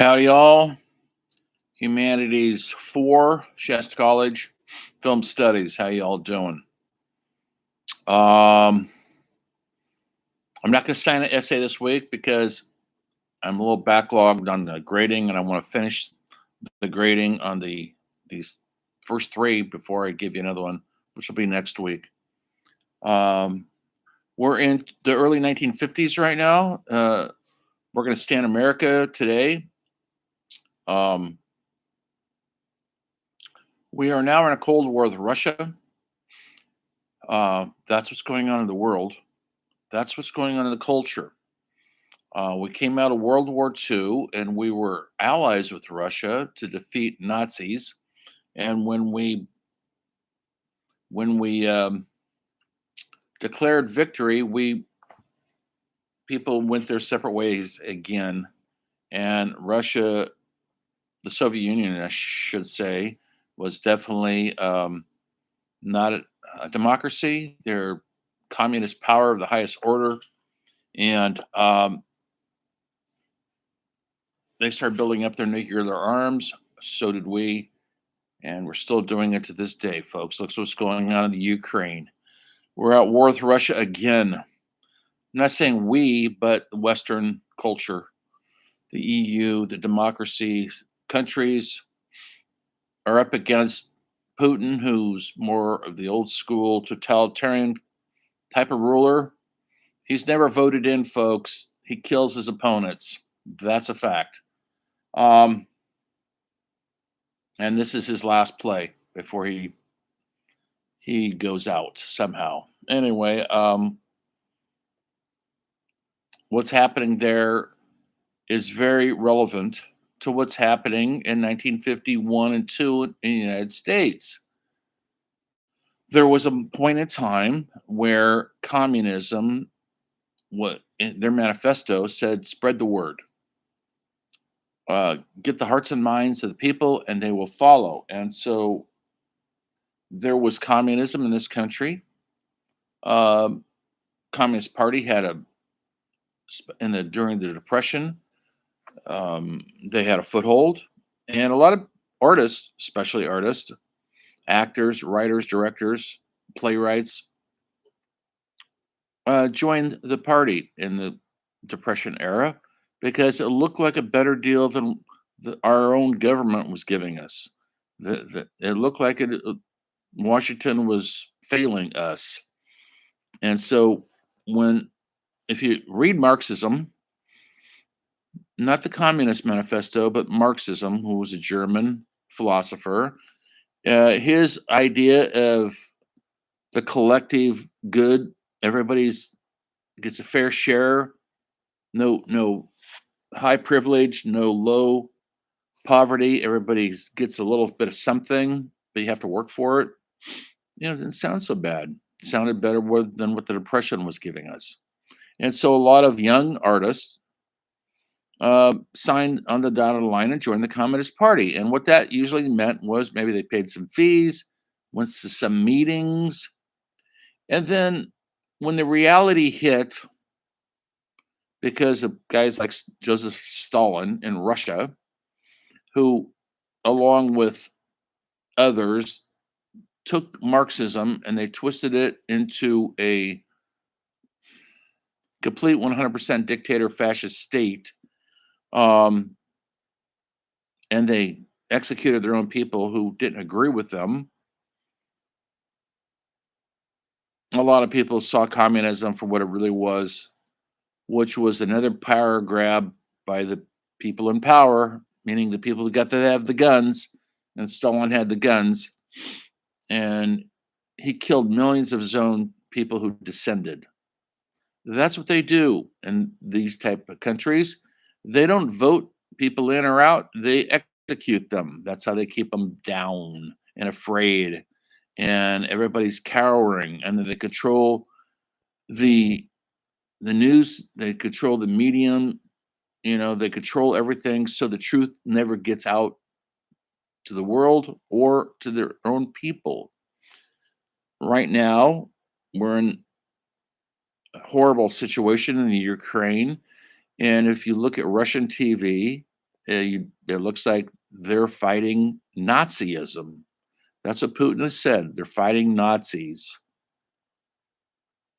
Howdy, y'all. Humanities 4, Shasta College, Film Studies. How y'all doing? Um, I'm not going to sign an essay this week because I'm a little backlogged on the grading, and I want to finish the grading on these first three before I give you another one, which will be next week. Um, we're in the early 1950s right now. We're going to stand America today. Um, we are now in a Cold War with Russia. That's what's going on in the world. That's what's going on in the culture. We came out of World War II and we were allies with Russia to defeat Nazis. And when we declared victory, we people went their separate ways again. And Russia, the Soviet Union, I should say, was definitely not a democracy. They're communist power of the highest order, and they started building up their nuclear arms. So did we, and we're still doing it to this day, folks. Look what's going on in the Ukraine. We're at war with Russia again. I'm not saying we, but the Western culture, the EU, the democracies, countries are up against Putin, who's more of the old school totalitarian type of ruler. He's never voted in, folks. He kills his opponents. That's a fact. Um, and this is his last play before he goes out somehow. Anyway, what's happening there is very relevant to what's happening in 1951 and 2 in the United States. There was a point in time where communism, what in their manifesto said, spread the word, get the hearts and minds of the people, and they will follow. And so there was communism in this country. Um, Communist Party had a in the during the Depression. They had a foothold, and a lot of artists, especially artists, actors, writers, directors, playwrights, joined the party in the Depression era because it looked like a better deal than our own government was giving us. It looked like Washington was failing us, and so when if you read Marxism, not the Communist Manifesto, but Marxism, who was a German philosopher, his idea of the collective good, everybody's gets a fair share, no high privilege, no low poverty, everybody gets a little bit of something, but you have to work for it. It didn't sound so bad. It sounded better than what the Depression was giving us. And so a lot of young artists signed on the dotted line and joined the Communist Party. And what that usually meant was maybe they paid some fees, went to some meetings, and then when the reality hit, because of guys like Joseph Stalin in Russia, who, along with others, took Marxism and they twisted it into a complete 100% dictator fascist state, um, and they executed their own people who didn't agree with them. A lot of people saw communism for what it really was, which was another power grab by the people in power, meaning the people who got to have the guns, and Stalin had the guns, and he killed millions of his own people who descended. That's what they do in these type of countries. They don't vote people in or out, they execute them. That's how they keep them down and afraid, and everybody's cowering, and then they control the news, they control the medium, they control everything so the truth never gets out to the world or to their own people. Right now, we're in a horrible situation in the Ukraine, and if you look at Russian TV, It looks like they're fighting Nazism. That's what Putin has said. They're fighting Nazis.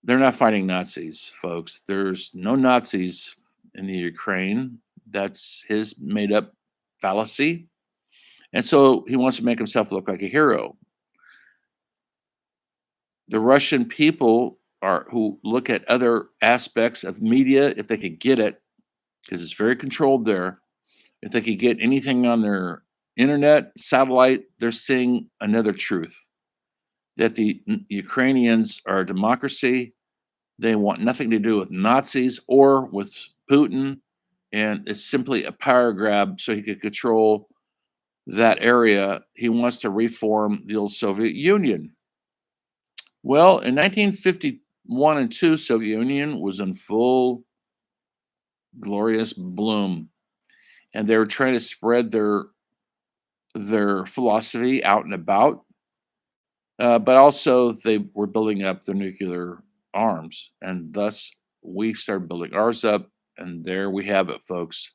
They're not fighting Nazis, folks. There's no Nazis in the Ukraine. That's his made up fallacy. And so he wants to make himself look like a hero. The Russian people are who look at other aspects of media if they could get it, because it's very controlled there. If they could get anything on their internet, satellite, they're seeing another truth that the Ukrainians are a democracy. They want nothing to do with Nazis or with Putin. And it's simply a power grab so he could control that area. He wants to reform the old Soviet Union. Well, in 1951 and 2, Soviet Union was in full glorious bloom, and they were trying to spread their philosophy out and about, but also they were building up their nuclear arms, and thus we started building ours up, and there we have it, folks.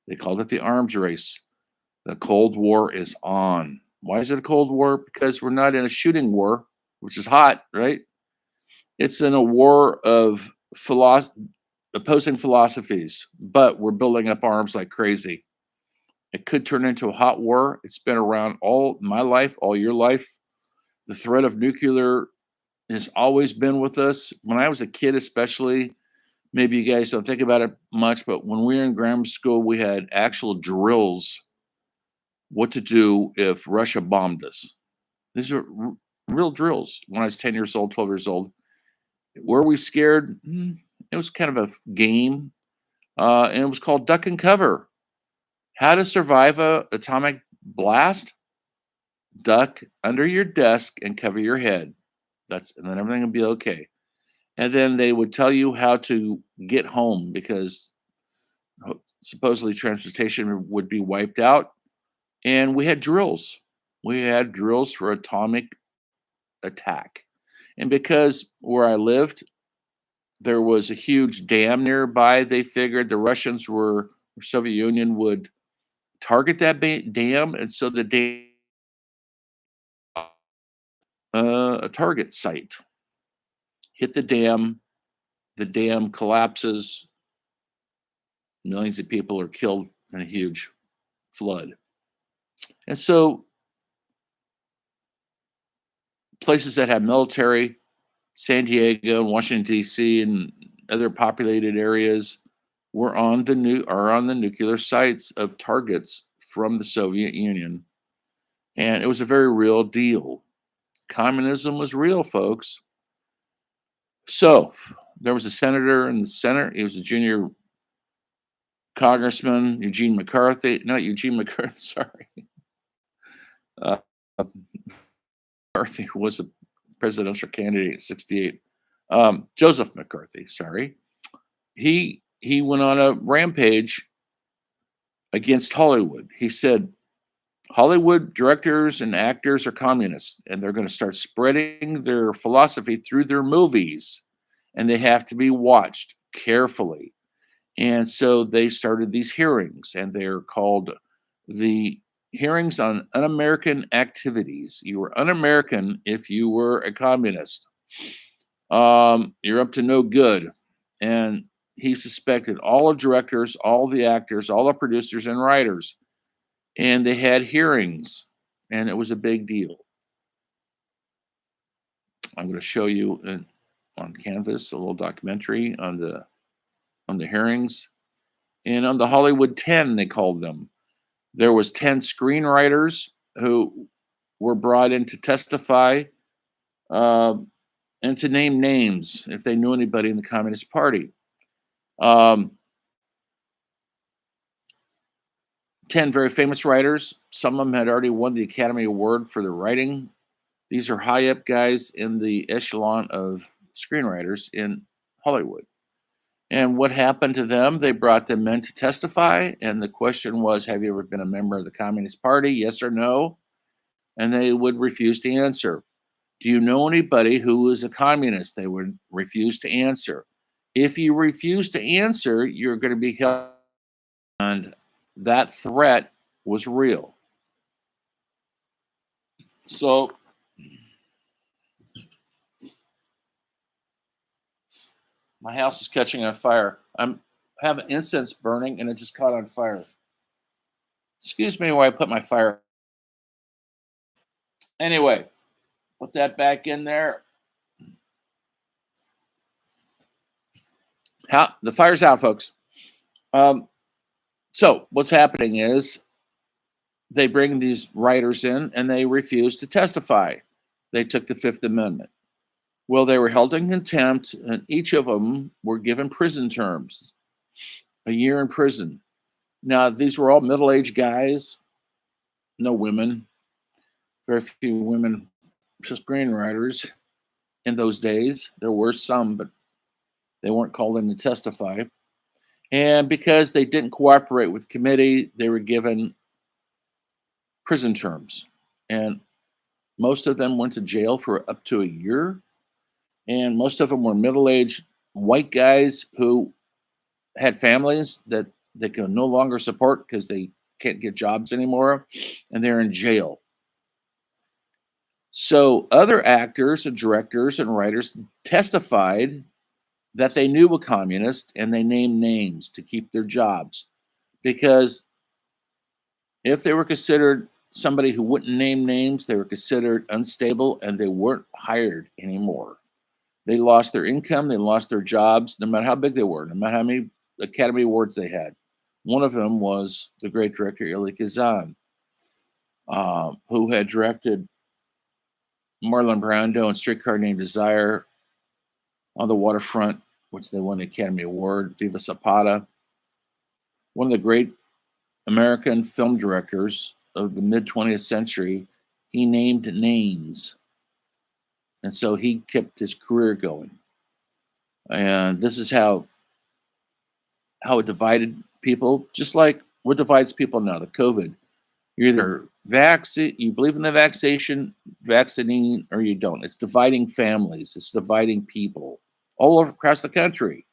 They called it the arms race. The Cold War is on. Why is it a Cold War? Because we're not in a shooting war, which is hot, right? It's in a war of opposing philosophies, but we're building up arms like crazy. It could turn into a hot war. It's been around all my life, all your life. The threat of nuclear has always been with us. When I was a kid, especially, maybe you guys don't think about it much, but when we were in grammar school, we had actual drills what to do if Russia bombed us. These are real drills when I was 10 years old, 12 years old. Were we scared? It was kind of a game, and it was called Duck and Cover. How to survive a atomic blast? Duck under your desk and cover your head. And then everything will be okay. And then they would tell you how to get home because supposedly transportation would be wiped out. And we had drills. We had drills for atomic attack. And because where I lived, there was a huge dam nearby, they figured the Russians were, or Soviet Union would target that dam. And so the dam, a target site, hit the dam collapses, millions of people are killed in a huge flood. And so places that have military, San Diego and Washington D.C. and other populated areas were are on the nuclear sites of targets from the Soviet Union. And it was a very real deal. Communism was real, folks. So there was a senator in the Senate. He was a junior congressman, Eugene McCarthy. Not Eugene McCarthy, sorry. Uh, McCarthy was a presidential candidate in 68. Joseph McCarthy, sorry. He went on a rampage against Hollywood. He said, Hollywood directors and actors are communists, and they're going to start spreading their philosophy through their movies, and they have to be watched carefully. And so they started these hearings, and they're called the hearings on un-American activities. You were un-American if you were a communist. You're up to no good. And he suspected all the directors, all the actors, all the producers and writers. And they had hearings, and it was a big deal. I'm going to show you on Canvas a little documentary on the hearings. And on the Hollywood 10, they called them. There was 10 screenwriters who were brought in to testify and to name names if they knew anybody in the Communist Party. 10 very famous writers. Some of them had already won the Academy Award for their writing. These are high up guys in the echelon of screenwriters in Hollywood. And what happened to them? They brought them in to testify. And the question was, have you ever been a member of the Communist Party? Yes or no? And they would refuse to answer. Do you know anybody who is a communist? They would refuse to answer. If you refuse to answer, you're going to be held. And that threat was real. So my house is catching on fire. I'm having incense burning and it just caught on fire. Excuse me while I put my fire. Anyway, put that back in there. How the fire's out, folks. Um, so what's happening is they bring these writers in and they refuse to testify. They took the Fifth Amendment. Well, they were held in contempt, and each of them were given prison terms, a year in prison. Now, these were all middle-aged guys, no women, very few women screenwriters in those days. There were some, but they weren't called in to testify. And because they didn't cooperate with the committee, they were given prison terms. And most of them went to jail for up to a year. And most of them were middle-aged white guys who had families that they can no longer support because they can't get jobs anymore, and they're in jail. So other actors and directors and writers testified that they knew a communist and they named names to keep their jobs, because if they were considered somebody who wouldn't name names, they were considered unstable and they weren't hired anymore. They lost their income, they lost their jobs, no matter how big they were, no matter how many Academy Awards they had. One of them was the great director Elie Kazan, who had directed Marlon Brando and Streetcar Named Desire, On the Waterfront, which they won the Academy Award, Viva Zapata. One of the great American film directors of the mid 20th century. He named names. And so he kept his career going. And this is how it divided people, just like what divides people now, the COVID. You're either you believe in the vaccine, or you don't. It's dividing families. It's dividing people all over across the country.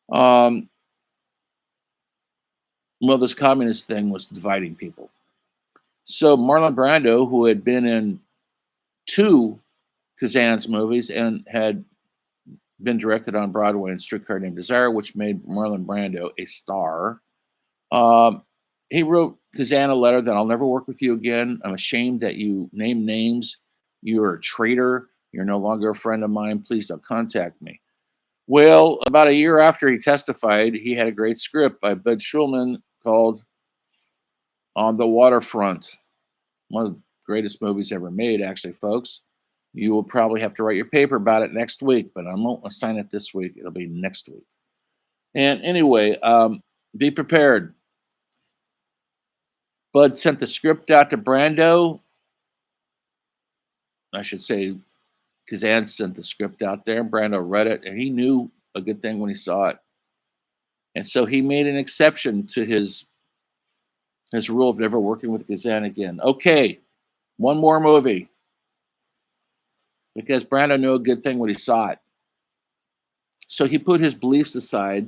Well, this communist thing was dividing people. So Marlon Brando, who had been in 2 Kazan's movies and had been directed on Broadway in Streetcar Named Desire, which made Marlon Brando a star, he wrote Kazan a letter that I'll never work with you again. I'm ashamed that you name names. You're a traitor. You're no longer a friend of mine. Please don't contact me. Well, about a year after he testified, he had a great script by Bud Schulman called On the Waterfront. One of the greatest movies ever made, actually, folks. You will probably have to write your paper about it next week, but I won't assign it this week. It'll be next week. And anyway, be prepared. Bud sent the script out to Brando. I should say, Kazan sent the script out there, and Brando read it, and he knew a good thing when he saw it. And so he made an exception to his rule of never working with Kazan again. Okay, one more movie. Because Brando knew a good thing when he saw it. So he put his beliefs aside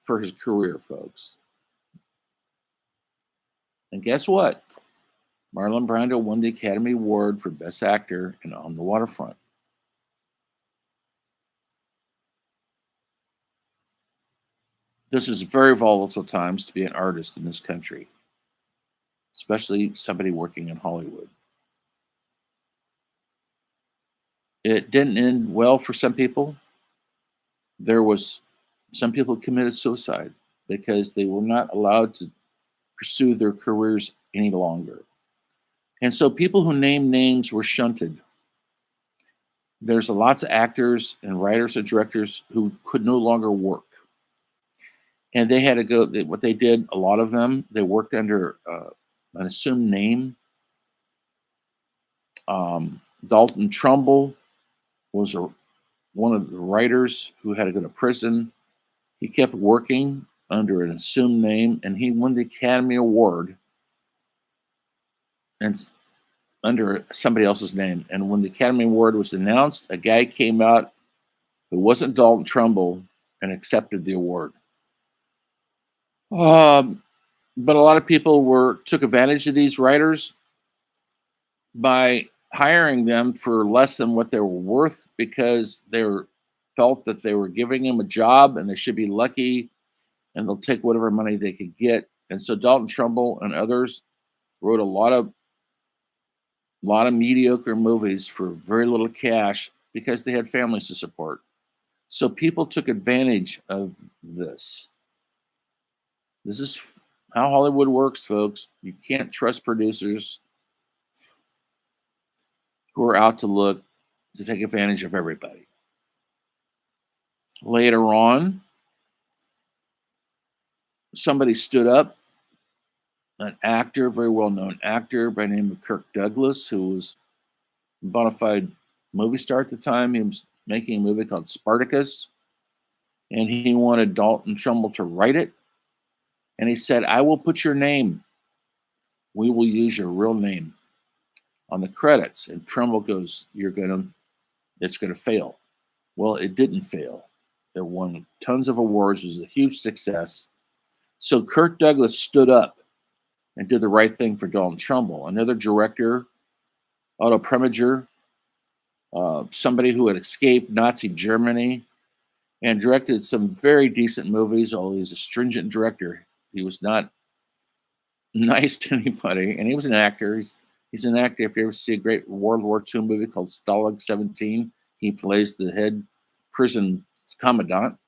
for his career, folks. And guess what? Marlon Brando won the Academy Award for Best Actor in On the Waterfront. This is very volatile times to be an artist in this country, especially somebody working in Hollywood. It didn't end well for some people. Some people committed suicide because they were not allowed to pursue their careers any longer. And so people who named names were shunted. There's lots of actors and writers and directors who could no longer work. And they had to go, what they did, a lot of them, they worked under an assumed name. Dalton Trumbull was one of the writers who had to go to prison. He kept working under an assumed name, and he won the Academy Award and under somebody else's name. And when the Academy Award was announced, a guy came out who wasn't Dalton Trumbull and accepted the award. But a lot of people took advantage of these writers by hiring them for less than what they were worth because felt that they were giving them a job and they should be lucky and they'll take whatever money they could get. And so Dalton Trumbull and others wrote a lot of mediocre movies for very little cash because they had families to support. So people took advantage of this. This is how Hollywood works, folks. You can't trust producers who are out to look to take advantage of everybody. Later on, somebody stood up, an actor, very well known actor by the name of Kirk Douglas, who was a bona fide movie star at the time. He was making a movie called Spartacus, and he wanted Dalton Trumbull to write it. And he said, I will put your name. We will use your real name on the credits. And Trumbull goes, it's going to fail. Well, it didn't fail. It won tons of awards. It was a huge success. So Kirk Douglas stood up and did the right thing for Dalton Trumbull. Another director, Otto Preminger, somebody who had escaped Nazi Germany and directed some very decent movies, although he's a stringent director. He was not nice to anybody, and he was an actor. He's an actor. If you ever see a great World War II movie called Stalag 17, he plays the head prison commandant.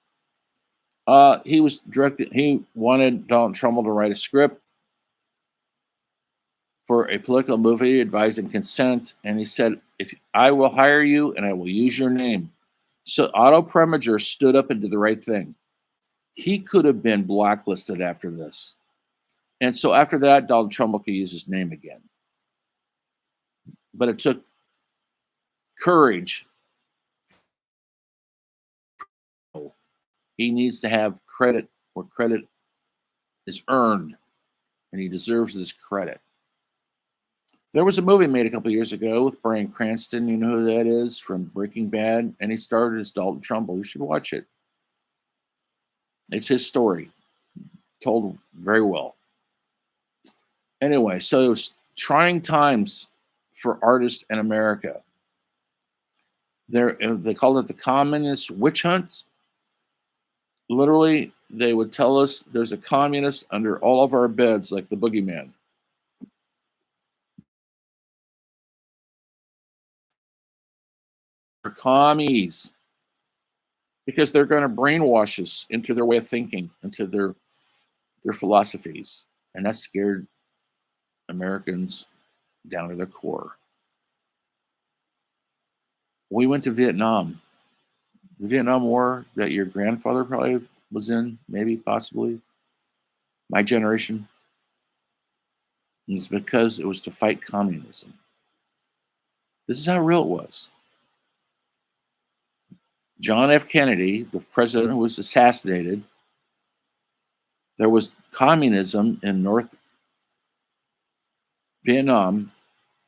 He wanted Dalton Trumbull to write a script for a political movie advising consent, and he said, "If I will hire you, and I will use your name." So Otto Preminger stood up and did the right thing. He could have been blacklisted after this, and so after that, Dalton Trumbull could use his name again. But it took courage. He needs to have credit where credit is earned, and he deserves this credit. There was a movie made a couple years ago with Bryan Cranston. You know who that is from Breaking Bad, and he starred as Dalton Trumbull. You should watch it. It's his story, told very well. Anyway, so it was trying times for artists in America. They called it the communist witch hunts. Literally, they would tell us there's a communist under all of our beds, like the boogeyman. They're commies because they're going to brainwash us into their way of thinking, into their philosophies, and that scared Americans down to their core. We went to Vietnam. The Vietnam War that your grandfather probably was in, maybe, possibly, my generation, is because it was to fight communism. This is how real it was. John F. Kennedy, the president who was assassinated, there was communism in North Vietnam,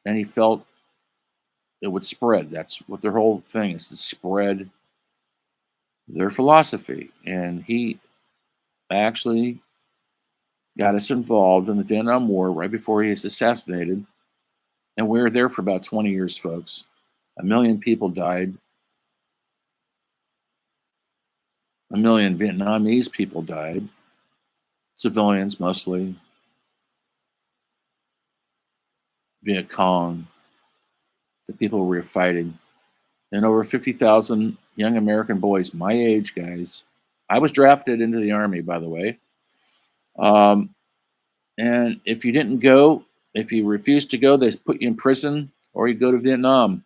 and he felt it would spread. That's what their whole thing is, to spread their philosophy. And he actually got us involved in the Vietnam War right before he was assassinated. And we were there for about 20 years, folks. 1 million people died. 1 million Vietnamese people died. Civilians, mostly. Viet Cong, the people we were fighting. And over 50,000 young American boys, my age, guys. I was drafted into the Army, by the way. And if you didn't go, if you refused to go, they put you in prison or you go to Vietnam.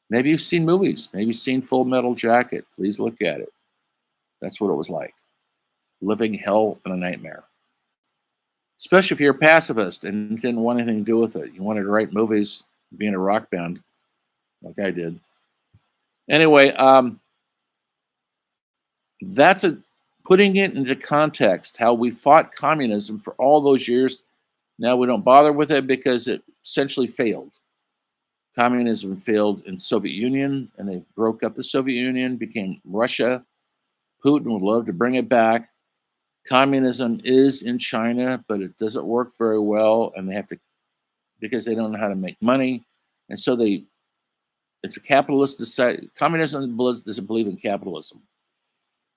Maybe you've seen movies. Maybe you've seen Full Metal Jacket. Please look at it. That's what it was like. Living hell in a nightmare. Especially if you're a pacifist and didn't want anything to do with it. You wanted to write movies, be in a rock band, like I did. Anyway, that's putting it into context, how we fought communism for all those years. Now we don't bother with it because it essentially failed. Communism failed in Soviet Union, and they broke up the Soviet Union, became Russia. Putin would love to bring it back. Communism is in China, but it doesn't work very well, and they have to because they don't know how to make money, and so they it's a capitalist society. Communism doesn't believe in capitalism.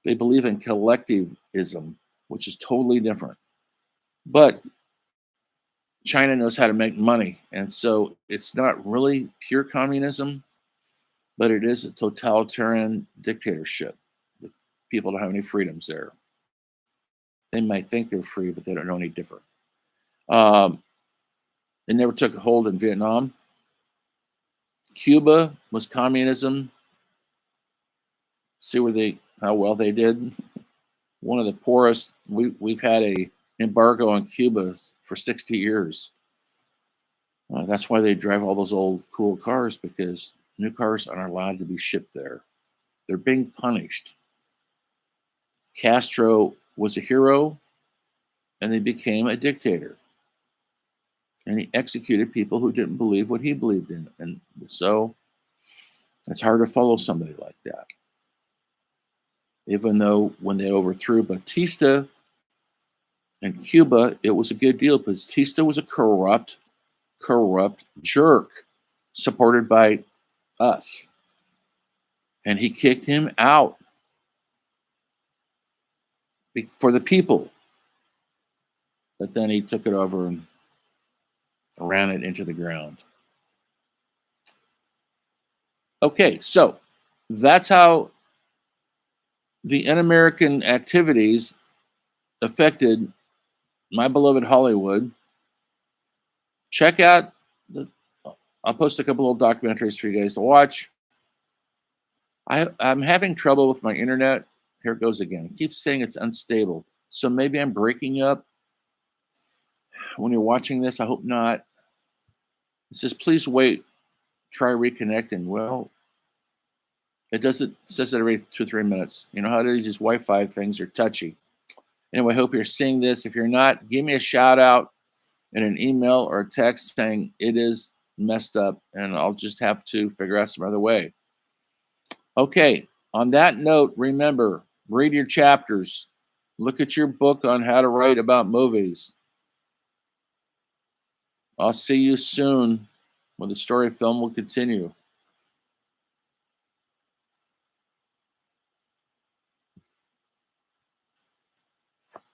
They believe in collectivism, which is totally different. But China knows how to make money, and so it's not really pure communism, but it is a totalitarian dictatorship. The people don't have any freedoms there. They might think they're free, but they don't know any different. Um, it never took a hold in Vietnam. Cuba was communism. See how well they did. One of the poorest. We've had a embargo on Cuba for 60 years. That's why they drive all those old cool cars, because new cars aren't allowed to be shipped there. They're being punished. Castro was a hero, and he became a dictator. And he executed people who didn't believe what he believed in. And so it's hard to follow somebody like that. Even though when they overthrew Batista in Cuba, it was a good deal. Batista was a corrupt jerk supported by us. And he kicked him out for the people. But then he took it over and ran it into the ground. Okay, so that's how the un-American activities affected my beloved Hollywood. Check out I'll post a couple of documentaries for you guys to watch. I'm having trouble with my internet. Here it goes again. It keeps saying it's unstable. So maybe I'm breaking up when you're watching this. I hope not. It says, please wait, try reconnecting. Well, it says that every 2 or 3 minutes. You know how it is, these Wi-Fi things are touchy. Anyway, I hope you're seeing this. If you're not, give me a shout out in an email or a text saying it is messed up, and I'll just have to figure out some other way. Okay, on that note, remember, read your chapters. Look at your book on how to write about movies. I'll see you soon when the story film will continue.